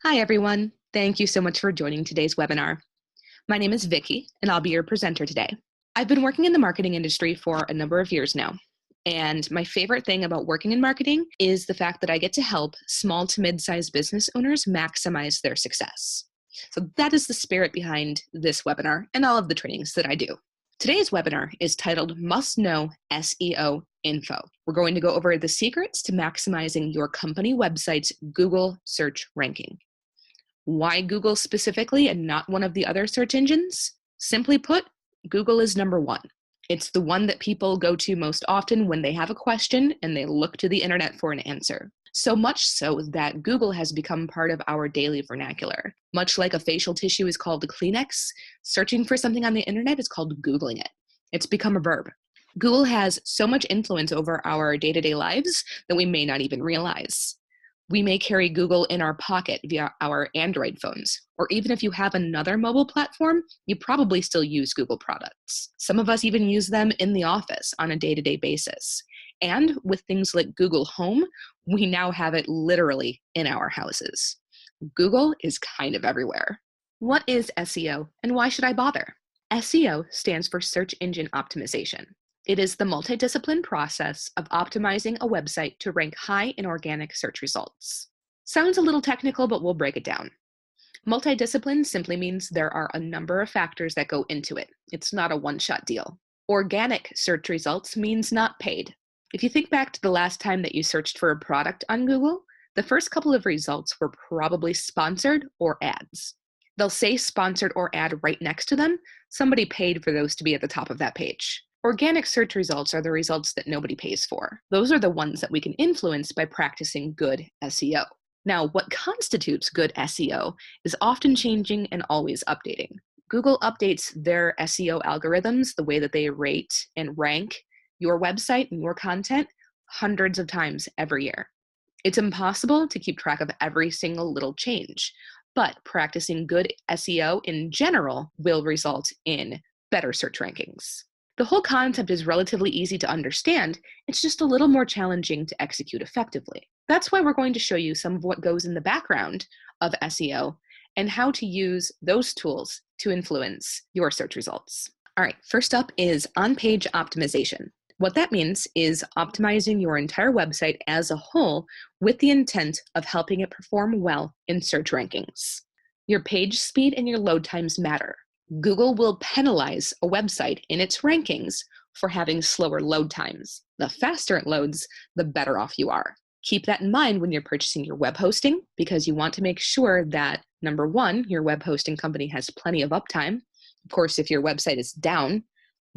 Hi, everyone. Thank you so much for joining today's webinar. My name is Vicky, and I'll be your presenter today. I've been working in the marketing industry for a number of years now, and my favorite thing about working in marketing is the fact that I get to help small to mid-sized business owners maximize their success. So that is the spirit behind this webinar and all of the trainings that I do. Today's webinar is titled Must Know SEO Info. We're going to go over the secrets to maximizing your company website's Google search ranking. Why Google specifically and not one of the other search engines? Simply put, Google is number one. It's the one that people go to most often when they have a question and they look to the internet for an answer. So much so that Google has become part of our daily vernacular. Much like a facial tissue is called a Kleenex, searching for something on the internet is called Googling it. It's become a verb. Google has so much influence over our day-to-day lives that we may not even realize. We may carry Google in our pocket via our Android phones, or even if you have another mobile platform, you probably still use Google products. Some of us even use them in the office on a day-to-day basis. And with things like Google Home, we now have it literally in our houses. Google is kind of everywhere. What is SEO and why should I bother? SEO stands for Search Engine Optimization. It is the multidiscipline process of optimizing a website to rank high in organic search results. Sounds a little technical, but we'll break it down. Multidiscipline simply means there are a number of factors that go into it. It's not a one-shot deal. Organic search results means not paid. If you think back to the last time that you searched for a product on Google, the first couple of results were probably sponsored or ads. They'll say sponsored or ad right next to them. Somebody paid for those to be at the top of that page. Organic search results are the results that nobody pays for. Those are the ones that we can influence by practicing good SEO. Now, what constitutes good SEO is often changing and always updating. Google updates their SEO algorithms, the way that they rate and rank your website and your content, hundreds of times every year. It's impossible to keep track of every single little change, but practicing good SEO in general will result in better search rankings. The whole concept is relatively easy to understand, it's just a little more challenging to execute effectively. That's why we're going to show you some of what goes in the background of SEO and how to use those tools to influence your search results. All right, first up is on-page optimization. What that means is optimizing your entire website as a whole with the intent of helping it perform well in search rankings. Your page speed and your load times matter. Google will penalize a website in its rankings for having slower load times. The faster it loads, the better off you are. Keep that in mind when you're purchasing your web hosting because you want to make sure that, number one, your web hosting company has plenty of uptime. Of course, if your website is down,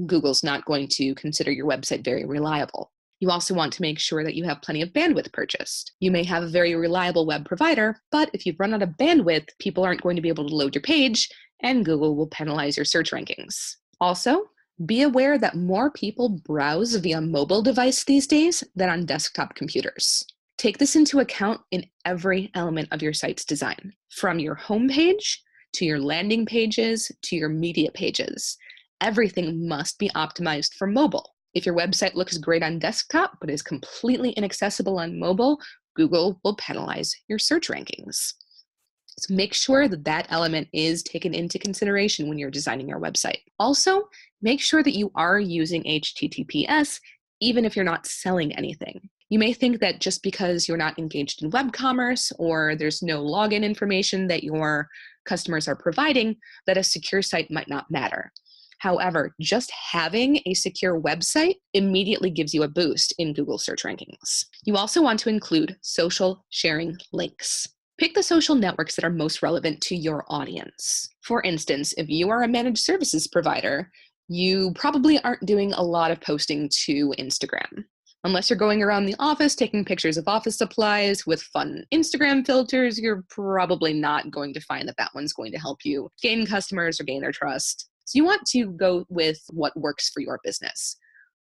Google's not going to consider your website very reliable. You also want to make sure that you have plenty of bandwidth purchased. You may have a very reliable web provider, but if you've run out of bandwidth, people aren't going to be able to load your page, and Google will penalize your search rankings. Also, be aware that more people browse via mobile device these days than on desktop computers. Take this into account in every element of your site's design, from your homepage to your landing pages to your media pages. Everything must be optimized for mobile. If your website looks great on desktop but is completely inaccessible on mobile, Google will penalize your search rankings. So make sure that that element is taken into consideration when you're designing your website. Also, make sure that you are using HTTPS even if you're not selling anything. You may think that just because you're not engaged in web commerce or there's no login information that your customers are providing, that a secure site might not matter. However, just having a secure website immediately gives you a boost in Google search rankings. You also want to include social sharing links. Pick the social networks that are most relevant to your audience. For instance, if you are a managed services provider, you probably aren't doing a lot of posting to Instagram. Unless you're going around the office taking pictures of office supplies with fun Instagram filters, you're probably not going to find that that one's going to help you gain customers or gain their trust. So you want to go with what works for your business.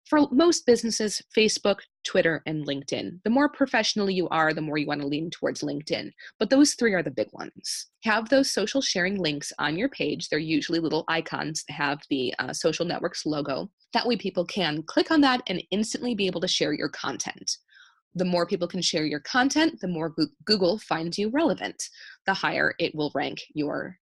For most businesses, Facebook, Twitter, and LinkedIn. The more professional you are, the more you want to lean towards LinkedIn. But those three are the big ones. Have those social sharing links on your page. They're usually little icons that have the social networks logo. That way people can click on that and instantly be able to share your content. The more people can share your content, the more Google finds you relevant, the higher it will rank your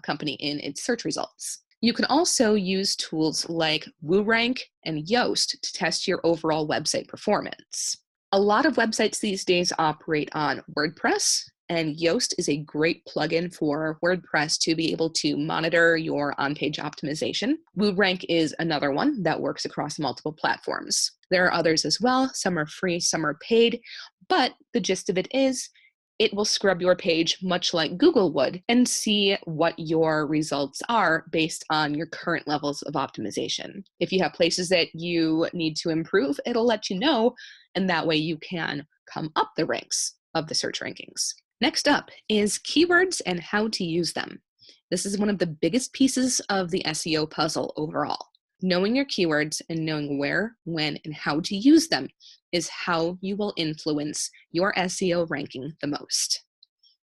company in its search results. You can also use tools like WooRank and Yoast to test your overall website performance. A lot of websites these days operate on WordPress, and Yoast is a great plugin for WordPress to be able to monitor your on-page optimization. WooRank is another one that works across multiple platforms. There are others as well. Some are free, some are paid, but the gist of it is it will scrub your page much like Google would and see what your results are based on your current levels of optimization. If you have places that you need to improve, it'll let you know, and that way you can come up the ranks of the search rankings. Next up is keywords and how to use them. This is one of the biggest pieces of the SEO puzzle overall. Knowing your keywords and knowing where, when, and how to use them is how you will influence your SEO ranking the most.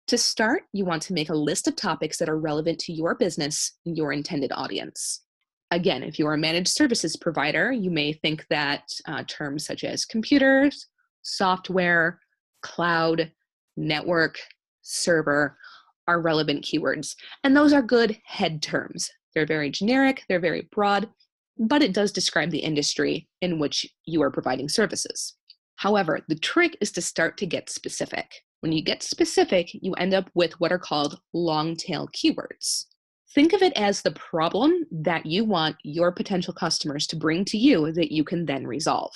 To start, you want to make a list of topics that are relevant to your business and your intended audience. Again, if you're a managed services provider, you may think that terms such as computers, software, cloud, network, server are relevant keywords. And those are good head terms. They're very generic, they're very broad, but it does describe the industry in which you are providing services. However, the trick is to start to get specific. When you get specific, you end up with what are called long tail keywords. Think of it as the problem that you want your potential customers to bring to you that you can then resolve.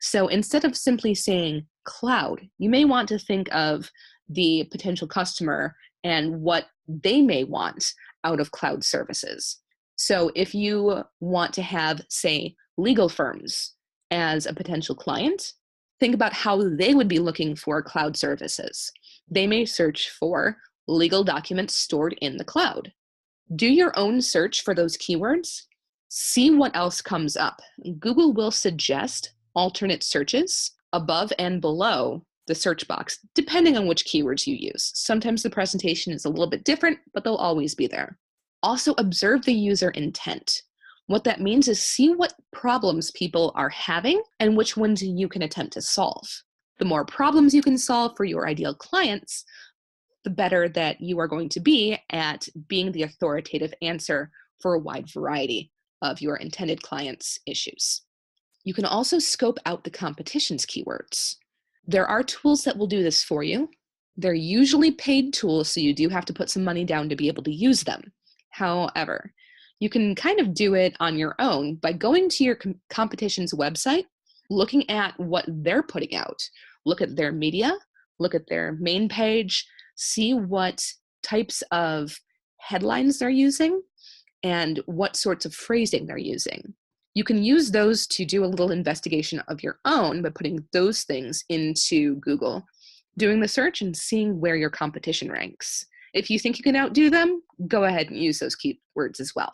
So instead of simply saying cloud, you may want to think of the potential customer and what they may want out of cloud services. So if you want to have, say, legal firms as a potential client, think about how they would be looking for cloud services. They may search for legal documents stored in the cloud. Do your own search for those keywords. See what else comes up. Google will suggest alternate searches above and below the search box, depending on which keywords you use. Sometimes the presentation is a little bit different, but they'll always be there. Also, observe the user intent. What that means is see what problems people are having and which ones you can attempt to solve. The more problems you can solve for your ideal clients, the better that you are going to be at being the authoritative answer for a wide variety of your intended clients' issues. You can also scope out the competition's keywords. There are tools that will do this for you. They're usually paid tools, so you do have to put some money down to be able to use them. However, you can kind of do it on your own by going to your competition's website, looking at what they're putting out. Look at their media, look at their main page, see what types of headlines they're using and what sorts of phrasing they're using. You can use those to do a little investigation of your own by putting those things into Google, doing the search and seeing where your competition ranks. If you think you can outdo them, go ahead and use those keywords as well.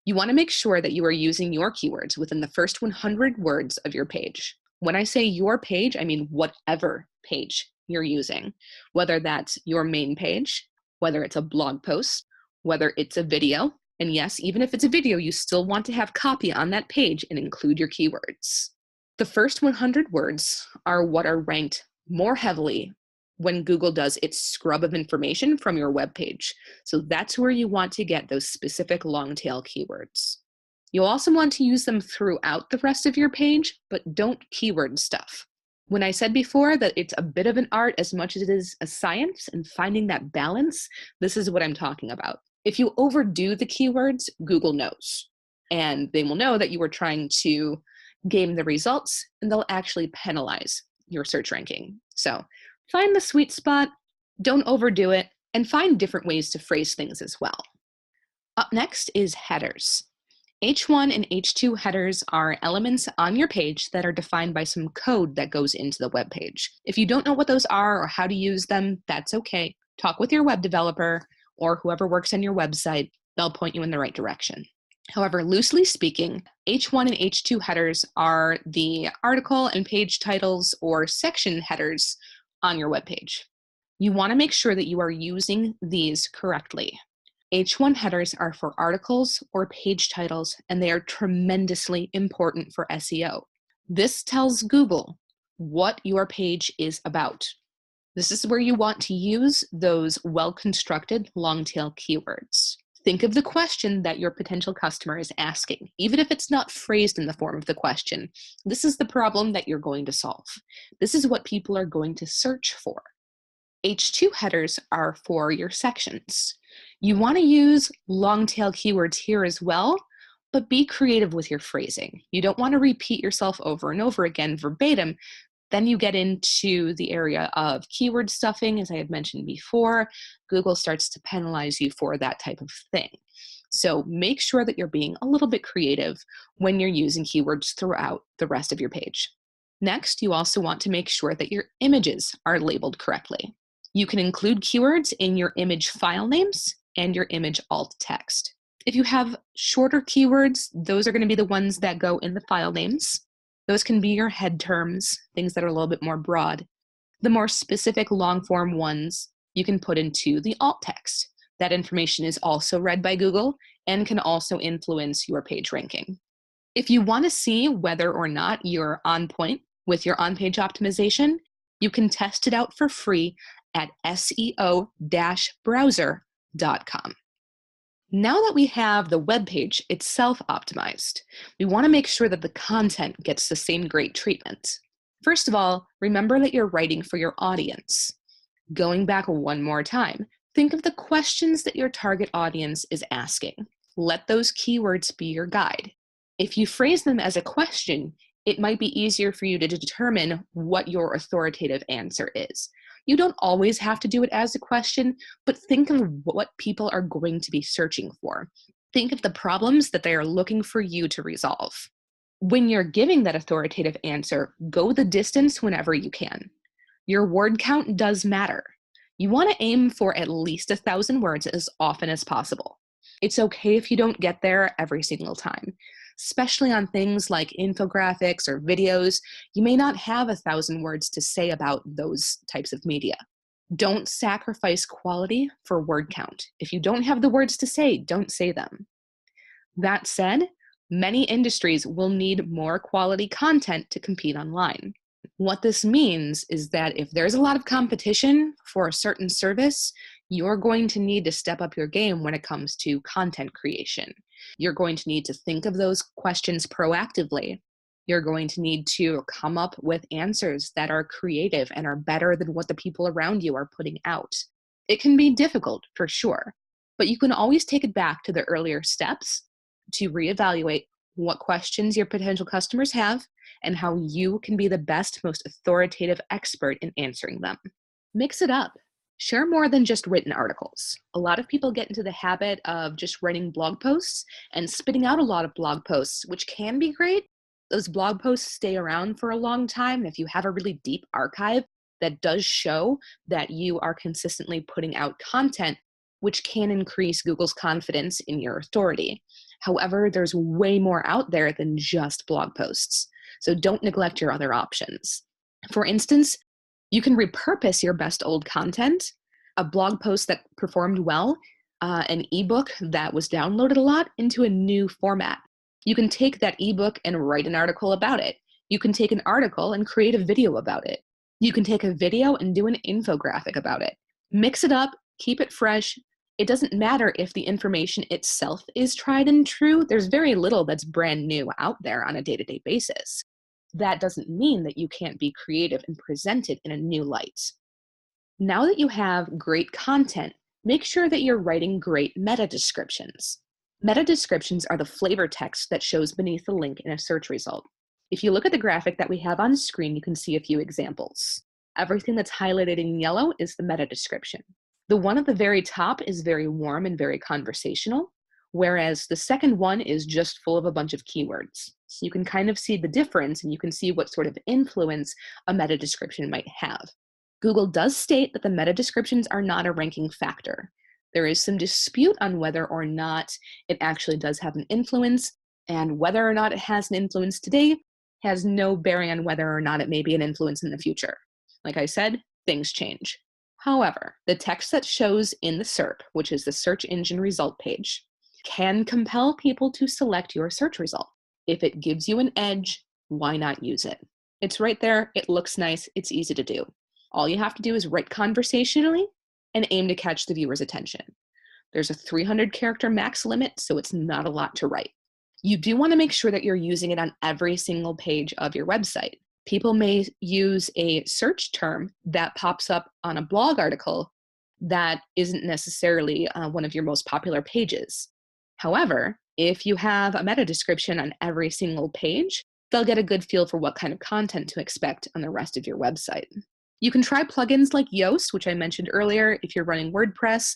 You want to make sure that you are using your keywords within the first 100 words of your page. When I say your page, I mean whatever page you're using, whether that's your main page, whether it's a blog post, whether it's a video. And yes, even if it's a video, you still want to have copy on that page and include your keywords. The first 100 words are what are ranked more heavily when Google does its scrub of information from your web page. So that's where you want to get those specific long tail keywords. You'll also want to use them throughout the rest of your page, but don't keyword stuff. When I said before that it's a bit of an art as much as it is a science and finding that balance, this is what I'm talking about. If you overdo the keywords, Google knows, and they will know that you are trying to game the results, and they'll actually penalize your search ranking. So find the sweet spot, don't overdo it, and find different ways to phrase things as well. Up next is headers. H1 and H2 headers are elements on your page that are defined by some code that goes into the web page. If you don't know what those are or how to use them, that's okay. Talk with your web developer or whoever works on your website. They'll point you in the right direction. However, loosely speaking, H1 and H2 headers are the article and page titles or section headers on your web page. You want to make sure that you are using these correctly. H1 headers are for articles or page titles, and they are tremendously important for SEO. This tells Google what your page is about. This is where you want to use those well-constructed long-tail keywords. Think of the question that your potential customer is asking, even if it's not phrased in the form of the question. This is the problem that you're going to solve. This is what people are going to search for. H2 headers are for your sections. You want to use long-tail keywords here as well, but be creative with your phrasing. You don't want to repeat yourself over and over again verbatim. Then you get into the area of keyword stuffing, as I had mentioned before. Google starts to penalize you for that type of thing. So make sure that you're being a little bit creative when you're using keywords throughout the rest of your page. Next, you also want to make sure that your images are labeled correctly. You can include keywords in your image file names and your image alt text. If you have shorter keywords, those are going to be the ones that go in the file names. Those can be your head terms, things that are a little bit more broad. The more specific long form ones you can put into the alt text. That information is also read by Google and can also influence your page ranking. If you want to see whether or not you're on point with your on-page optimization, you can test it out for free at SEO-browser.com. Now that we have the web page itself optimized, we want to make sure that the content gets the same great treatment. First of all, remember that you're writing for your audience. Going back one more time, think of the questions that your target audience is asking. Let those keywords be your guide. If you phrase them as a question, it might be easier for you to determine what your authoritative answer is. You don't always have to do it as a question, but think of what people are going to be searching for. Think of the problems that they are looking for you to resolve. When you're giving that authoritative answer, go the distance whenever you can. Your word count does matter. You want to aim for at least 1,000 words as often as possible. It's okay if you don't get there every single time. Especially on things like infographics or videos, you may not have 1,000 words to say about those types of media. Don't sacrifice quality for word count. If you don't have the words to say, don't say them. That said, many industries will need more quality content to compete online. What this means is that if there's a lot of competition for a certain service, you're going to need to step up your game when it comes to content creation. You're going to need to think of those questions proactively. You're going to need to come up with answers that are creative and are better than what the people around you are putting out. It can be difficult, for sure, but you can always take it back to the earlier steps to reevaluate what questions your potential customers have and how you can be the best, most authoritative expert in answering them. Mix it up. Share more than just written articles. A lot of people get into the habit of just writing blog posts and spitting out a lot of blog posts, which can be great. Those blog posts stay around for a long time. And if you have a really deep archive, that does show that you are consistently putting out content, which can increase Google's confidence in your authority. However, there's way more out there than just blog posts. So don't neglect your other options. For instance, you can repurpose your best old content, a blog post that performed well, an ebook that was downloaded a lot, into a new format. You can take that ebook and write an article about it. You can take an article and create a video about it. You can take a video and do an infographic about it. Mix it up, keep it fresh. It doesn't matter if the information itself is tried and true. There's very little that's brand new out there on a day-to-day basis. That doesn't mean that you can't be creative and present it in a new light. Now that you have great content, make sure that you're writing great meta descriptions. Meta descriptions are the flavor text that shows beneath the link in a search result. If you look at the graphic that we have on screen, you can see a few examples. Everything that's highlighted in yellow is the meta description. The one at the very top is very warm and very conversational, whereas the second one is just full of a bunch of keywords. So you can kind of see the difference and you can see what sort of influence a meta description might have. Google does state that the meta descriptions are not a ranking factor. There is some dispute on whether or not it actually does have an influence, and whether or not it has an influence today has no bearing on whether or not it may be an influence in the future. Like I said, things change. However, the text that shows in the SERP, which is the search engine result page, can compel people to select your search result. If it gives you an edge, why not use it? It's right there. It looks nice. It's easy to do. All you have to do is write conversationally and aim to catch the viewer's attention. There's a 300 character max limit, so it's not a lot to write. You do want to make sure that you're using it on every single page of your website. People may use a search term that pops up on a blog article that isn't necessarily one of your most popular pages. However, if you have a meta description on every single page, they'll get a good feel for what kind of content to expect on the rest of your website. You can try plugins like Yoast, which I mentioned earlier, if you're running WordPress,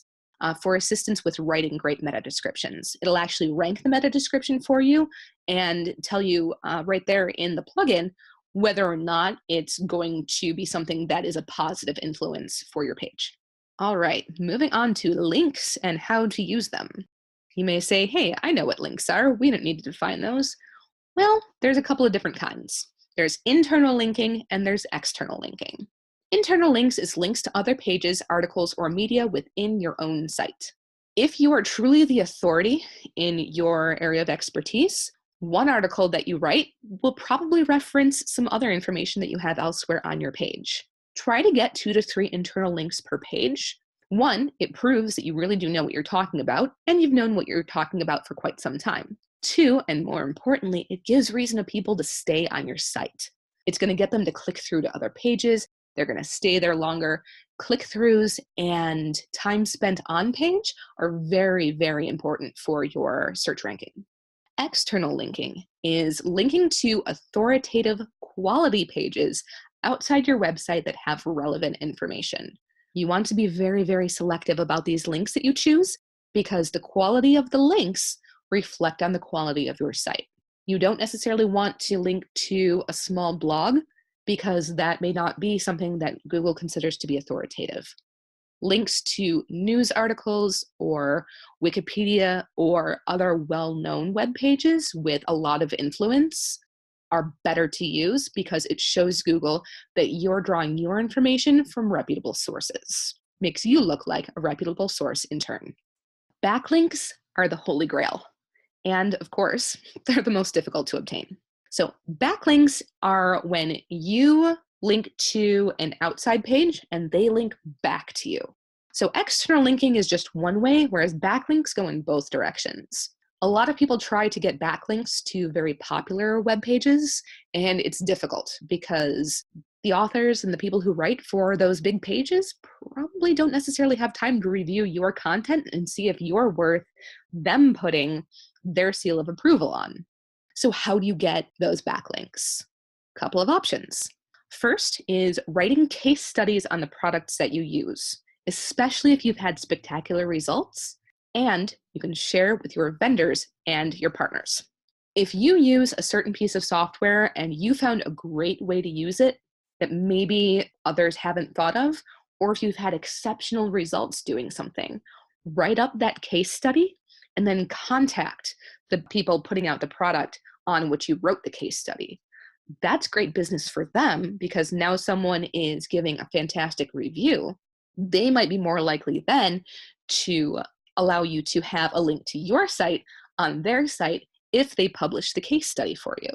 for assistance with writing great meta descriptions. It'll actually rank the meta description for you and tell you right there in the plugin whether or not it's going to be something that is a positive influence for your page. All right, moving on to links and how to use them. You may say, hey, I know what links are. We don't need to define those. Well, there's a couple of different kinds. There's internal linking and there's external linking. Internal links is links to other pages, articles, or media within your own site. If you are truly the authority in your area of expertise, one article that you write will probably reference some other information that you have elsewhere on your page. Try to get 2 to 3 internal links per page. One, it proves that you really do know what you're talking about, and you've known what you're talking about for quite some time. 2, and more importantly, it gives reason to people to stay on your site. It's going to get them to click through to other pages. They're going to stay there longer. Click-throughs and time spent on page are very, very important for your search ranking. External linking is linking to authoritative quality pages outside your website that have relevant information. You want to be very, very selective about these links that you choose because the quality of the links reflect on the quality of your site. You don't necessarily want to link to a small blog because that may not be something that Google considers to be authoritative. Links to news articles or Wikipedia or other well-known web pages with a lot of influence are better to use because it shows Google that you're drawing your information from reputable sources. Makes you look like a reputable source in turn. Backlinks are the holy grail. And of course, they're the most difficult to obtain. So backlinks are when you link to an outside page and they link back to you. So external linking is just one way, whereas backlinks go in both directions. A lot of people try to get backlinks to very popular web pages, and it's difficult because the authors and the people who write for those big pages probably don't necessarily have time to review your content and see if you're worth them putting their seal of approval on. So how do you get those backlinks? Couple of options. First is writing case studies on the products that you use, especially if you've had spectacular results, and you can share with your vendors and your partners. If you use a certain piece of software and you found a great way to use it that maybe others haven't thought of, or if you've had exceptional results doing something, write up that case study and then contact the people putting out the product on which you wrote the case study. That's great business for them because now someone is giving a fantastic review. They might be more likely then to allow you to have a link to your site on their site if they publish the case study for you.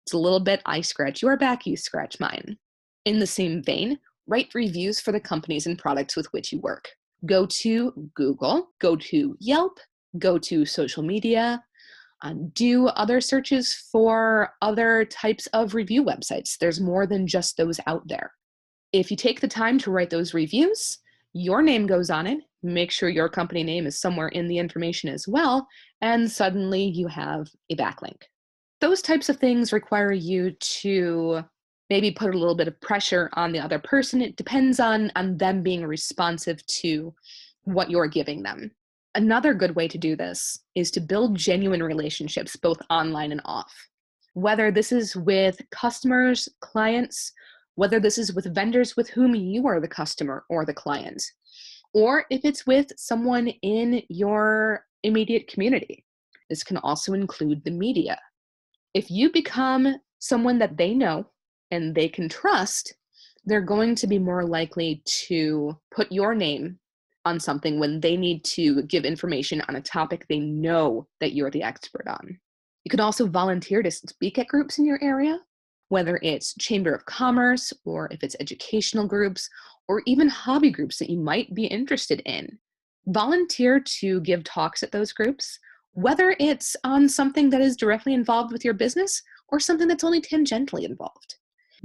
It's a little bit I scratch your back, you scratch mine. In the same vein, write reviews for the companies and products with which you work. Go to Google, go to Yelp, go to social media, do other searches for other types of review websites. There's more than just those out there. If you take the time to write those reviews, your name goes on it, make sure your company name is somewhere in the information as well, and suddenly you have a backlink. Those types of things require you to maybe put a little bit of pressure on the other person. It depends on them being responsive to what you're giving them. Another good way to do this is to build genuine relationships, both online and off. Whether this is with customers, clients, whether this is with vendors with whom you are the customer or the client, or if it's with someone in your immediate community. This can also include the media. If you become someone that they know and they can trust, they're going to be more likely to put your name on something when they need to give information on a topic they know that you're the expert on. You can also volunteer to speak at groups in your area. whether it's Chamber of Commerce or if it's educational groups or even hobby groups that you might be interested in. Volunteer to give talks at those groups, whether it's on something that is directly involved with your business or something that's only tangentially involved.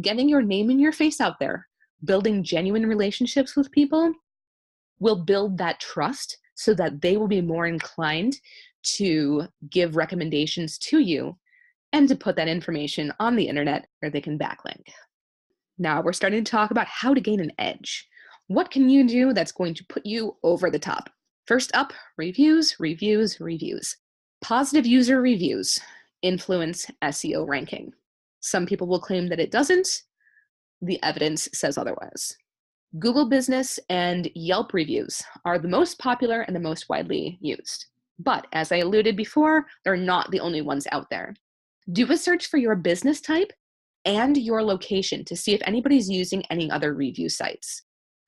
Getting your name and your face out there, building genuine relationships with people will build that trust so that they will be more inclined to give recommendations to you and to put that information on the internet where they can backlink. Now we're starting to talk about how to gain an edge. What can you do that's going to put you over the top? First up, reviews, reviews, reviews. Positive user reviews influence SEO ranking. Some people will claim that it doesn't. The evidence says otherwise. Google Business and Yelp reviews are the most popular and the most widely used. But as I alluded before, they're not the only ones out there. Do a search for your business type and your location to see if anybody's using any other review sites.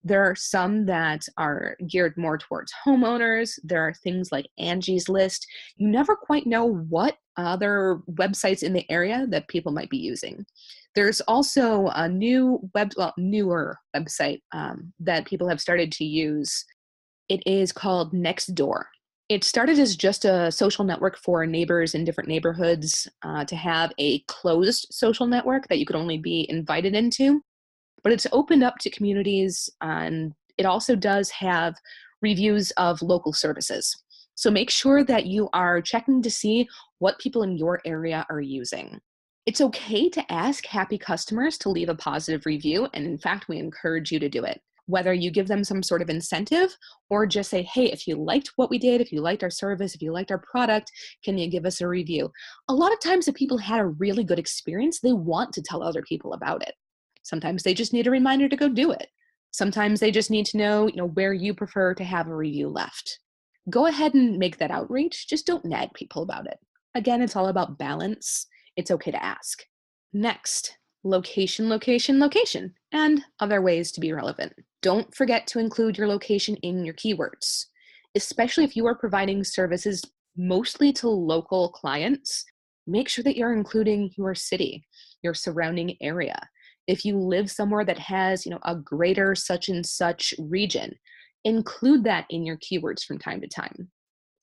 There are some that are geared more towards homeowners. There are things like Angie's List. You never quite know what other websites in the area that people might be using. There's also a newer website that people have started to use. It is called Nextdoor. It started as just a social network for neighbors in different neighborhoods to have a closed social network that you could only be invited into. But it's opened up to communities, and it also does have reviews of local services. So make sure that you are checking to see what people in your area are using. It's okay to ask happy customers to leave a positive review, and in fact, we encourage you to do it. Whether you give them some sort of incentive or just say, hey, if you liked what we did, if you liked our service, if you liked our product, can you give us a review? A lot of times if people had a really good experience, they want to tell other people about it. Sometimes they just need a reminder to go do it. Sometimes they just need to know, where you prefer to have a review left. Go ahead and make that outreach. Just don't nag people about it. Again, it's all about balance. It's okay to ask. Next, location, location, location, and other ways to be relevant. Don't forget to include your location in your keywords, especially if you are providing services mostly to local clients. Make sure that you're including your city, your surrounding area. If you live somewhere that has, a greater such and such region, include that in your keywords from time to time.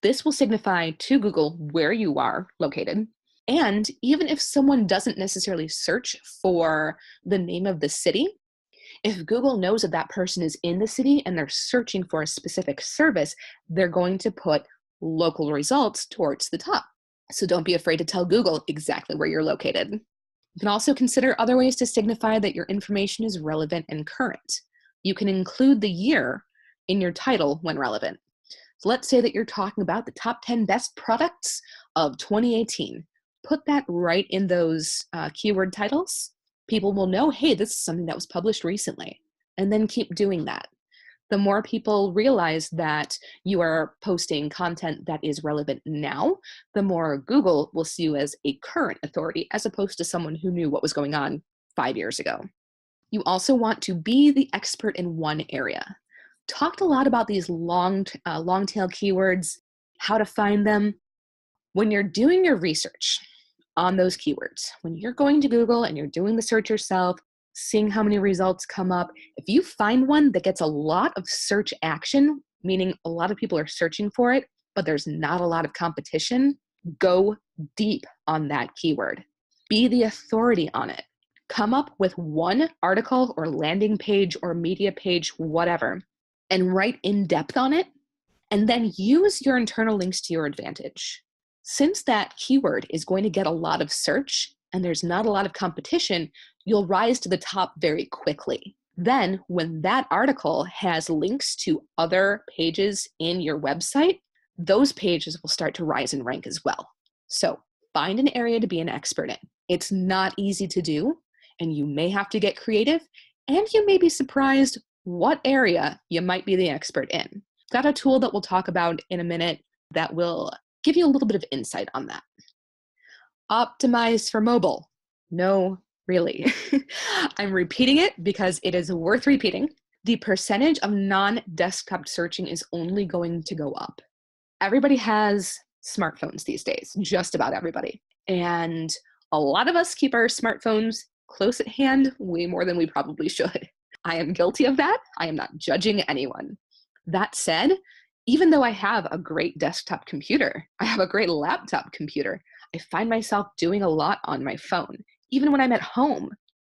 This will signify to Google where you are located. And even if someone doesn't necessarily search for the name of the city, if Google knows that that person is in the city and they're searching for a specific service, they're going to put local results towards the top. So don't be afraid to tell Google exactly where you're located. You can also consider other ways to signify that your information is relevant and current. You can include the year in your title when relevant. So let's say that you're talking about the top 10 best products of 2018. Put that right in those keyword titles. People will know, hey, this is something that was published recently, and then keep doing that. The more people realize that you are posting content that is relevant now, the more Google will see you as a current authority as opposed to someone who knew what was going on 5 years ago. You also want to be the expert in one area. Talked a lot about these long tail keywords, how to find them. When you're doing your research on those keywords, when you're going to Google and you're doing the search yourself, seeing how many results come up, if you find one that gets a lot of search action, meaning a lot of people are searching for it, but there's not a lot of competition, go deep on that keyword. Be the authority on it. Come up with one article or landing page or media page, whatever, and write in depth on it, and then use your internal links to your advantage. Since that keyword is going to get a lot of search and there's not a lot of competition, you'll rise to the top very quickly. Then when that article has links to other pages in your website, those pages will start to rise in rank as well. So find an area to be an expert in. It's not easy to do, and you may have to get creative, and you may be surprised what area you might be the expert in. Got a tool that we'll talk about in a minute that will give you a little bit of insight on that. Optimize for mobile. No, really. I'm repeating it because it is worth repeating. The percentage of non-desktop searching is only going to go up. Everybody has smartphones these days, just about everybody. And a lot of us keep our smartphones close at hand way more than we probably should. I am guilty of that. I am not judging anyone. That said, even though I have a great desktop computer, I have a great laptop computer, I find myself doing a lot on my phone, even when I'm at home.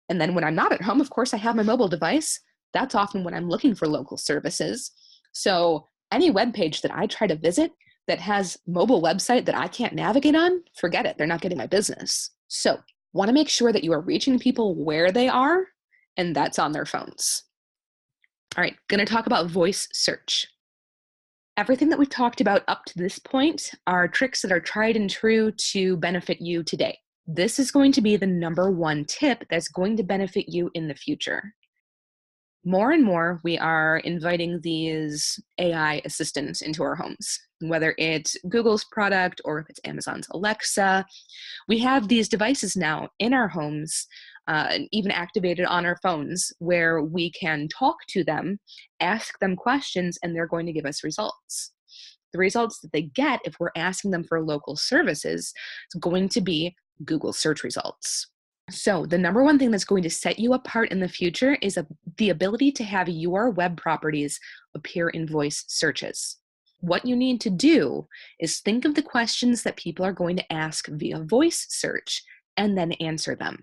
And then when I'm not at home, of course, I have my mobile device. That's often when I'm looking for local services. So any web page that I try to visit that has mobile website that I can't navigate on, forget it. They're not getting my business. So want to make sure that you are reaching people where they are, and that's on their phones. All right, going to talk about voice search. Everything that we've talked about up to this point are tricks that are tried and true to benefit you today. This is going to be the number one tip that's going to benefit you in the future. More and more, we are inviting these AI assistants into our homes, whether it's Google's product or if it's Amazon's Alexa. We have these devices now in our homes, even activated on our phones, where we can talk to them, ask them questions, and they're going to give us results. The results that they get if we're asking them for local services is going to be Google search results. So the number one thing that's going to set you apart in the future is the ability to have your web properties appear in voice searches. What you need to do is think of the questions that people are going to ask via voice search and then answer them.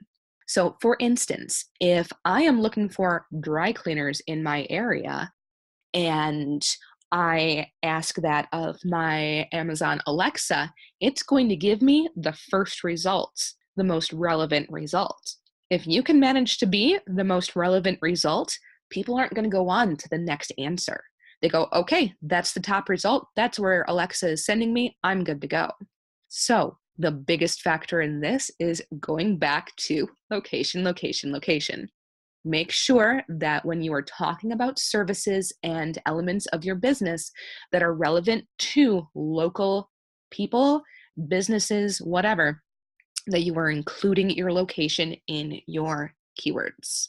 So for instance, if I am looking for dry cleaners in my area and I ask that of my Amazon Alexa, it's going to give me the first results, the most relevant result. If you can manage to be the most relevant result, people aren't going to go on to the next answer. They go, okay, that's the top result. That's where Alexa is sending me. I'm good to go. So the biggest factor in this is going back to location, location, location. Make sure that when you are talking about services and elements of your business that are relevant to local people, businesses, whatever, that you are including your location in your keywords.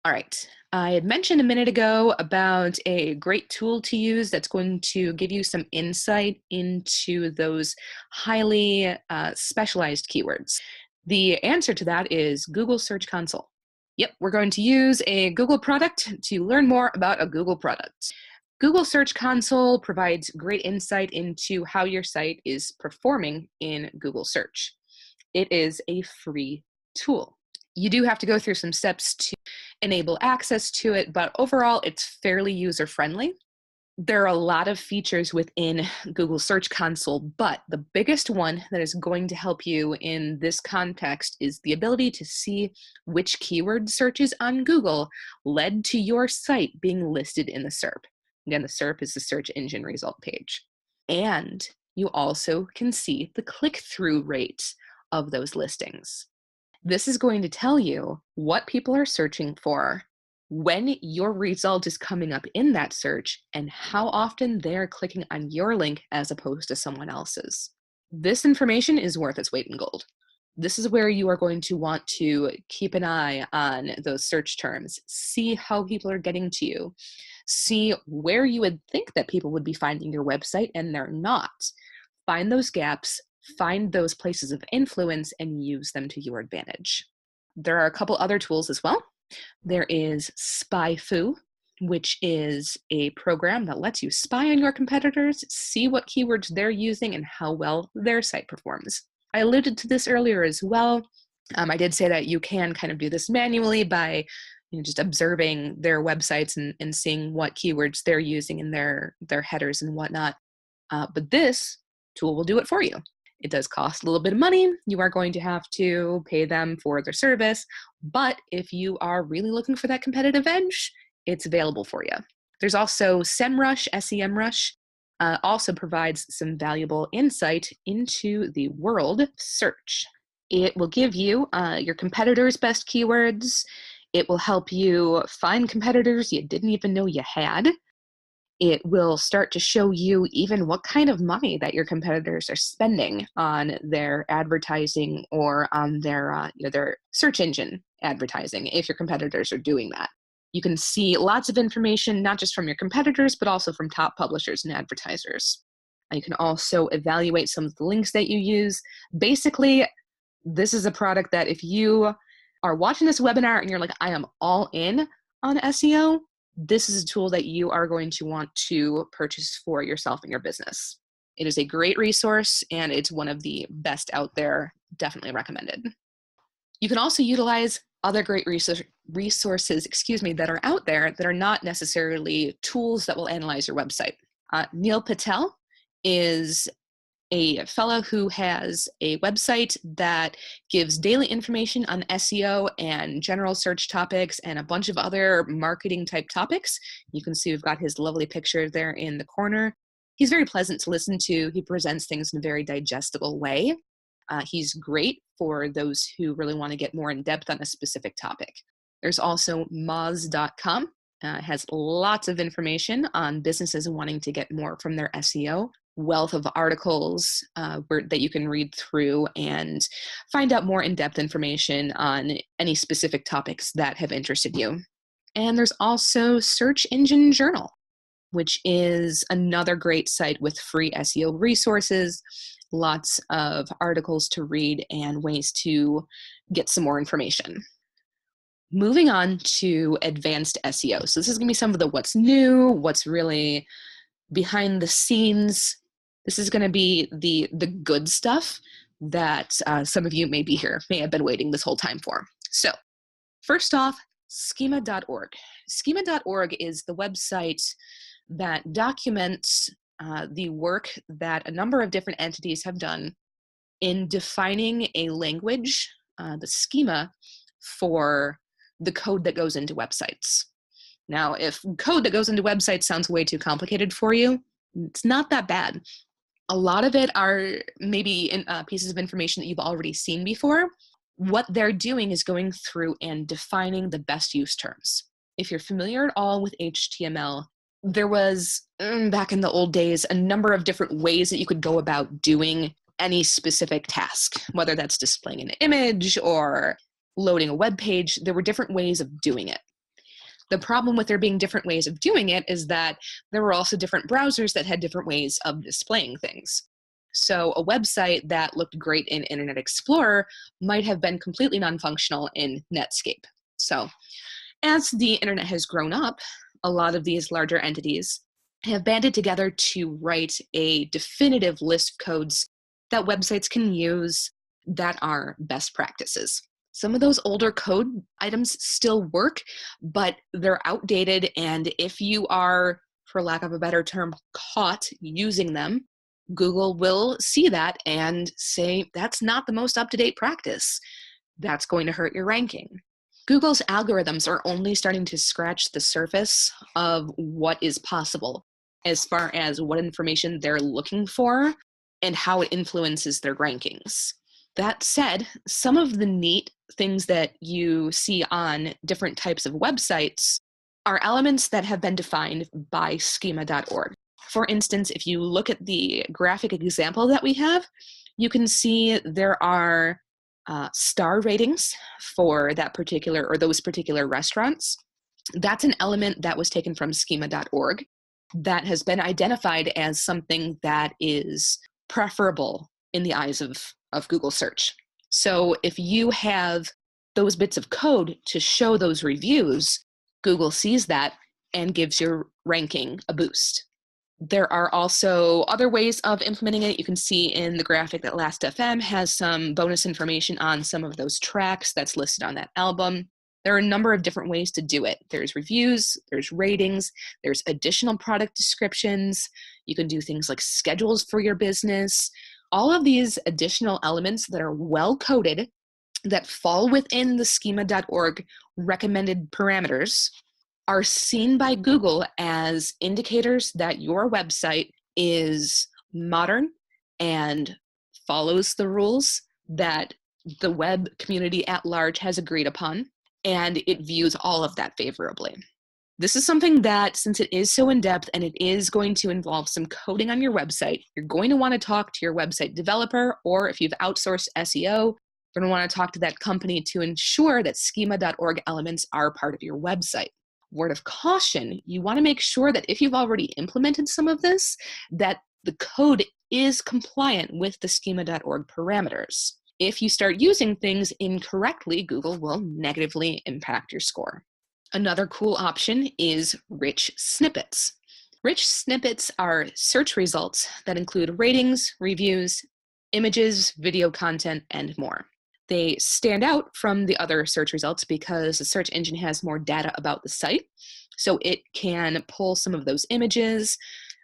All right, I had mentioned a minute ago about a great tool to use that's going to give you some insight into those highly specialized keywords. The answer to that is Google Search Console. Yep, we're going to use a Google product to learn more about a Google product. Google Search Console provides great insight into how your site is performing in Google search. It is a free tool. You do have to go through some steps to enable access to it, but overall it's fairly user-friendly. There are a lot of features within Google Search Console, but the biggest one that is going to help you in this context is the ability to see which keyword searches on Google led to your site being listed in the SERP. Again, the SERP is the search engine result page. And you also can see the click-through rate of those listings. This is going to tell you what people are searching for, when your result is coming up in that search, and how often they're clicking on your link as opposed to someone else's. This information is worth its weight in gold. This is where you are going to want to keep an eye on those search terms, see how people are getting to you, see where you would think that people would be finding your website and they're not. Find those gaps, find those places of influence, and use them to your advantage. There are a couple other tools as well. There is SpyFu, which is a program that lets you spy on your competitors, see what keywords they're using, and how well their site performs. I alluded to this earlier as well. I did say that you can kind of do this manually by just observing their websites and seeing what keywords they're using in their headers and whatnot. But this tool will do it for you. It does cost a little bit of money. You are going to have to pay them for their service. But if you are really looking for that competitive edge, it's available for you. There's also SEMrush, SEMrush, also provides some valuable insight into the world search. It will give you your competitors' best keywords. It will help you find competitors you didn't even know you had. It will start to show you even what kind of money that your competitors are spending on their advertising or on their search engine advertising, if your competitors are doing that. You can see lots of information, not just from your competitors, but also from top publishers and advertisers. You can also evaluate some of the links that you use. Basically, this is a product that if you are watching this webinar and you're like, I am all in on SEO, this is a tool that you are going to want to purchase for yourself and your business. It is a great resource and it's one of the best out there. Definitely recommended. You can also utilize other great resources, that are out there that are not necessarily tools that will analyze your website. Neil Patel is a fellow who has a website that gives daily information on SEO and general search topics and a bunch of other marketing type topics. You can see we've got his lovely picture there in the corner. He's very pleasant to listen to. He presents things in a very digestible way. He's great for those who really want to get more in depth on a specific topic. There's also moz.com. It has lots of information on businesses wanting to get more from their SEO. Wealth of articles that you can read through and find out more in-depth information on any specific topics that have interested you. And there's also Search Engine Journal, which is another great site with free SEO resources, lots of articles to read and ways to get some more information. Moving on to advanced SEO. So this is going to be some of the what's new, what's really behind the scenes. This is going to be the good stuff that some of you may have been waiting this whole time for. So first off, schema.org. Schema.org is the website that documents the work that a number of different entities have done in defining a language, the schema, for the code that goes into websites. Now, if code that goes into websites sounds way too complicated for you, it's not that bad. A lot of it are maybe pieces of information that you've already seen before. What they're doing is going through and defining the best use terms. If you're familiar at all with HTML, there was, back in the old days, a number of different ways that you could go about doing any specific task, whether that's displaying an image or loading a web page. There were different ways of doing it. The problem with there being different ways of doing it is that there were also different browsers that had different ways of displaying things. So a website that looked great in Internet Explorer might have been completely non-functional in Netscape. So as the internet has grown up, a lot of these larger entities have banded together to write a definitive list of codes that websites can use that are best practices. Some of those older code items still work, but they're outdated, and if you are, for lack of a better term, caught using them, Google will see that and say, that's not the most up-to-date practice. That's going to hurt your ranking. Google's algorithms are only starting to scratch the surface of what is possible as far as what information they're looking for and how it influences their rankings. That said, some of the neat things that you see on different types of websites are elements that have been defined by schema.org. For instance, if you look at the graphic example that we have, you can see there are star ratings for that particular or those particular restaurants. That's an element that was taken from schema.org that has been identified as something that is preferable in the eyes of Google search. So if you have those bits of code to show those reviews, Google sees that and gives your ranking a boost. There are also other ways of implementing it. You can see in the graphic that Last.fm has some bonus information on some of those tracks that's listed on that album. There are a number of different ways to do it. There's reviews, there's ratings, there's additional product descriptions. You can do things like schedules for your business. All of these additional elements that are well coded, that fall within the schema.org recommended parameters, are seen by Google as indicators that your website is modern and follows the rules that the web community at large has agreed upon, and it views all of that favorably. This is something that, since it is so in-depth and it is going to involve some coding on your website, you're going to want to talk to your website developer, or if you've outsourced SEO, you're going to want to talk to that company to ensure that schema.org elements are part of your website. Word of caution, you want to make sure that if you've already implemented some of this, that the code is compliant with the schema.org parameters. If you start using things incorrectly, Google will negatively impact your score. Another cool option is rich snippets. Rich snippets are search results that include ratings, reviews, images, video content, and more. They stand out from the other search results because the search engine has more data about the site, so it can pull some of those images,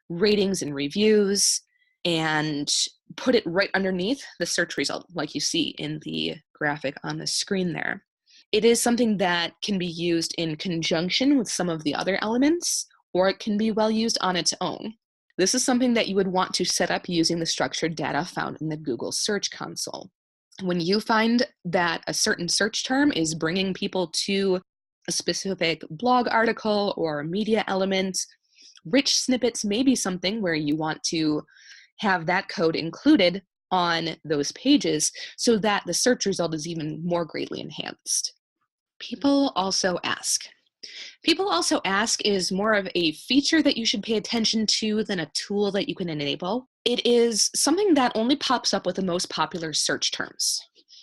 ratings, and reviews and put it right underneath the search result, like you see in the graphic on the screen there. It is something that can be used in conjunction with some of the other elements, or it can be well used on its own. This is something that you would want to set up using the structured data found in the Google Search Console. When you find that a certain search term is bringing people to a specific blog article or media element, rich snippets may be something where you want to have that code included on those pages so that the search result is even more greatly enhanced. People also ask. People also ask is more of a feature that you should pay attention to than a tool that you can enable. It is something that only pops up with the most popular search terms.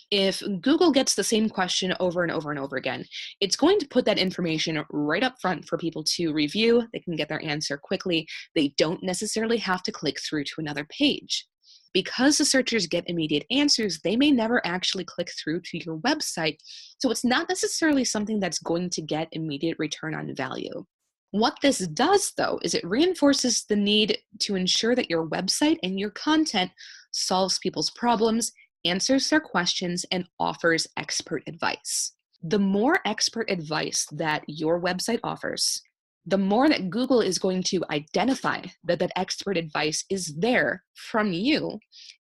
If Google gets the same question over and over and over again, it's going to put that information right up front for people to review. They can get their answer quickly. They don't necessarily have to click through to another page. Because the searchers get immediate answers, they may never actually click through to your website, so it's not necessarily something that's going to get immediate return on value. What this does, though, is it reinforces the need to ensure that your website and your content solves people's problems, answers their questions, and offers expert advice. The more expert advice that your website offers, the more that Google is going to identify that that expert advice is there from you.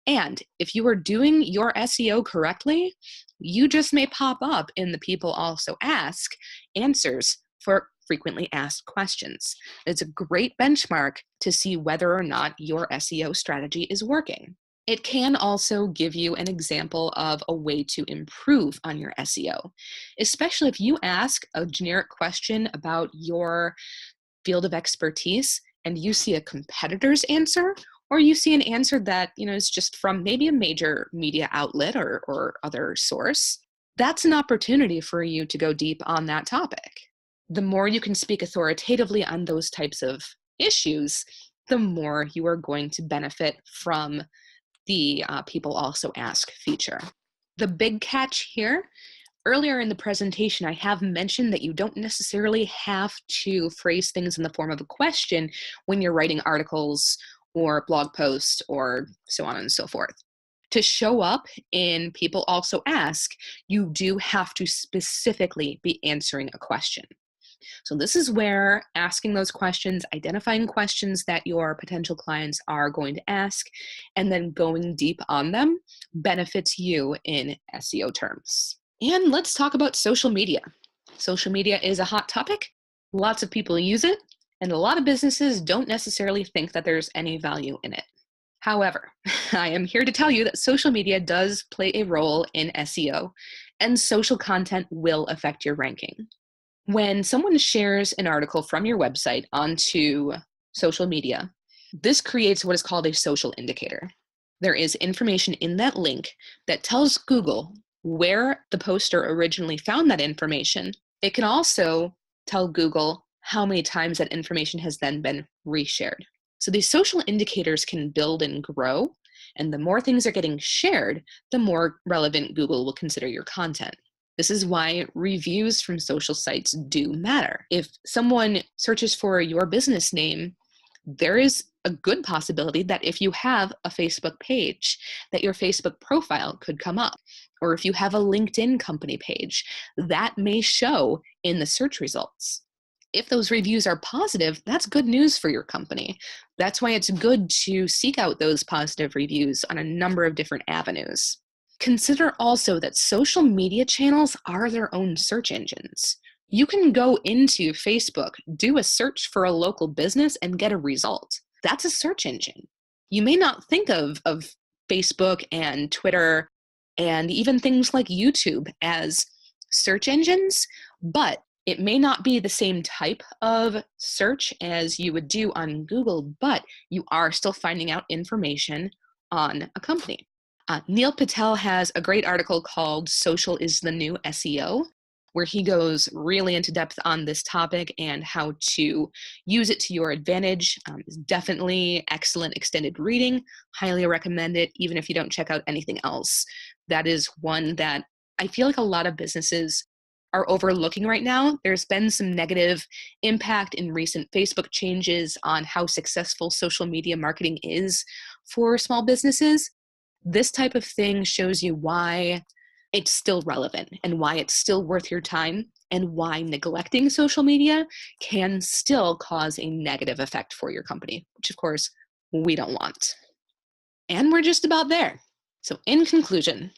And if you are doing your SEO correctly, you just may pop up in the people also ask answers for frequently asked questions. It's a great benchmark to see whether or not your SEO strategy is working. It can also give you an example of a way to improve on your SEO, especially if you ask a generic question about your field of expertise and you see a competitor's answer, or you see an answer that is just from maybe a major media outlet or other source. That's an opportunity for you to go deep on that topic. The more you can speak authoritatively on those types of issues, the more you are going to benefit from the people also ask feature. The big catch here, earlier in the presentation, I have mentioned that you don't necessarily have to phrase things in the form of a question when you're writing articles or blog posts or so on and so forth. To show up in People Also Ask, you do have to specifically be answering a question. So this is where asking those questions, identifying questions that your potential clients are going to ask, and then going deep on them benefits you in SEO terms. And let's talk about social media. Social media is a hot topic. Lots of people use it, and a lot of businesses don't necessarily think that there's any value in it. However, I am here to tell you that social media does play a role in SEO, and social content will affect your ranking. When someone shares an article from your website onto social media, this creates what is called a social indicator. There is information in that link that tells Google where the poster originally found that information. It can also tell Google how many times that information has then been reshared. So these social indicators can build and grow, and the more things are getting shared, the more relevant Google will consider your content. This is why reviews from social sites do matter. If someone searches for your business name, there is a good possibility that if you have a Facebook page, that your Facebook profile could come up. Or if you have a LinkedIn company page, that may show in the search results. If those reviews are positive, that's good news for your company. That's why it's good to seek out those positive reviews on a number of different avenues. Consider also that social media channels are their own search engines. You can go into Facebook, do a search for a local business, and get a result. That's a search engine. You may not think of Facebook and Twitter and even things like YouTube as search engines, but it may not be the same type of search as you would do on Google, but you are still finding out information on a company. Neil Patel has a great article called Social is the New SEO, where he goes really into depth on this topic and how to use it to your advantage. It's definitely excellent extended reading. Highly recommend it, even if you don't check out anything else. That is one that I feel like a lot of businesses are overlooking right now. There's been some negative impact in recent Facebook changes on how successful social media marketing is for small businesses. This type of thing shows you why it's still relevant and why it's still worth your time and why neglecting social media can still cause a negative effect for your company, which of course we don't want. And we're just about there. So in conclusion,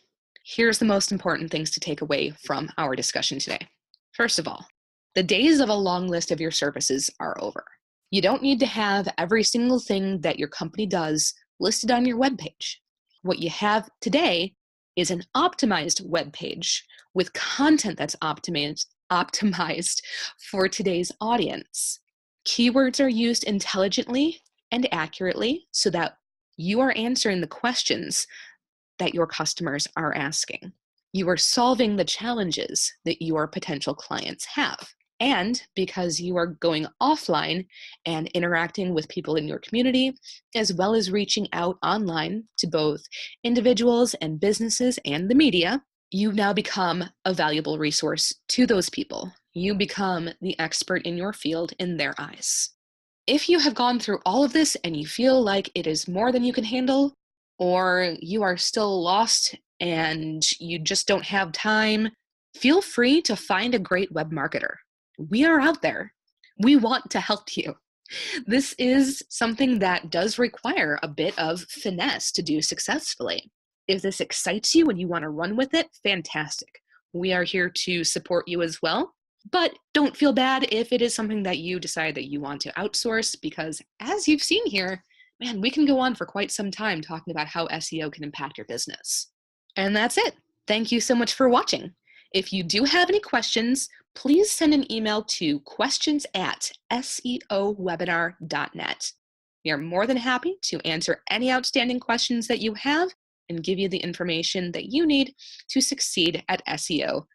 here's the most important things to take away from our discussion today. First of all, the days of a long list of your services are over. You don't need to have every single thing that your company does listed on your webpage. What you have today is an optimized web page with content that's optimized for today's audience. Keywords are used intelligently and accurately so that you are answering the questions that your customers are asking. You are solving the challenges that your potential clients have. And because you are going offline and interacting with people in your community, as well as reaching out online to both individuals and businesses and the media, you now become a valuable resource to those people. You become the expert in your field in their eyes. If you have gone through all of this and you feel like it is more than you can handle, or you are still lost and you just don't have time, feel free to find a great web marketer. We are out there. We want to help you. This is something that does require a bit of finesse to do successfully. If this excites you and you want to run with it, fantastic. We are here to support you as well. But don't feel bad if it is something that you decide that you want to outsource, because as you've seen here, man, we can go on for quite some time talking about how SEO can impact your business. And that's it. Thank you so much for watching. If you do have any questions, please send an email to questions@seowebinar.net. We are more than happy to answer any outstanding questions that you have and give you the information that you need to succeed at SEO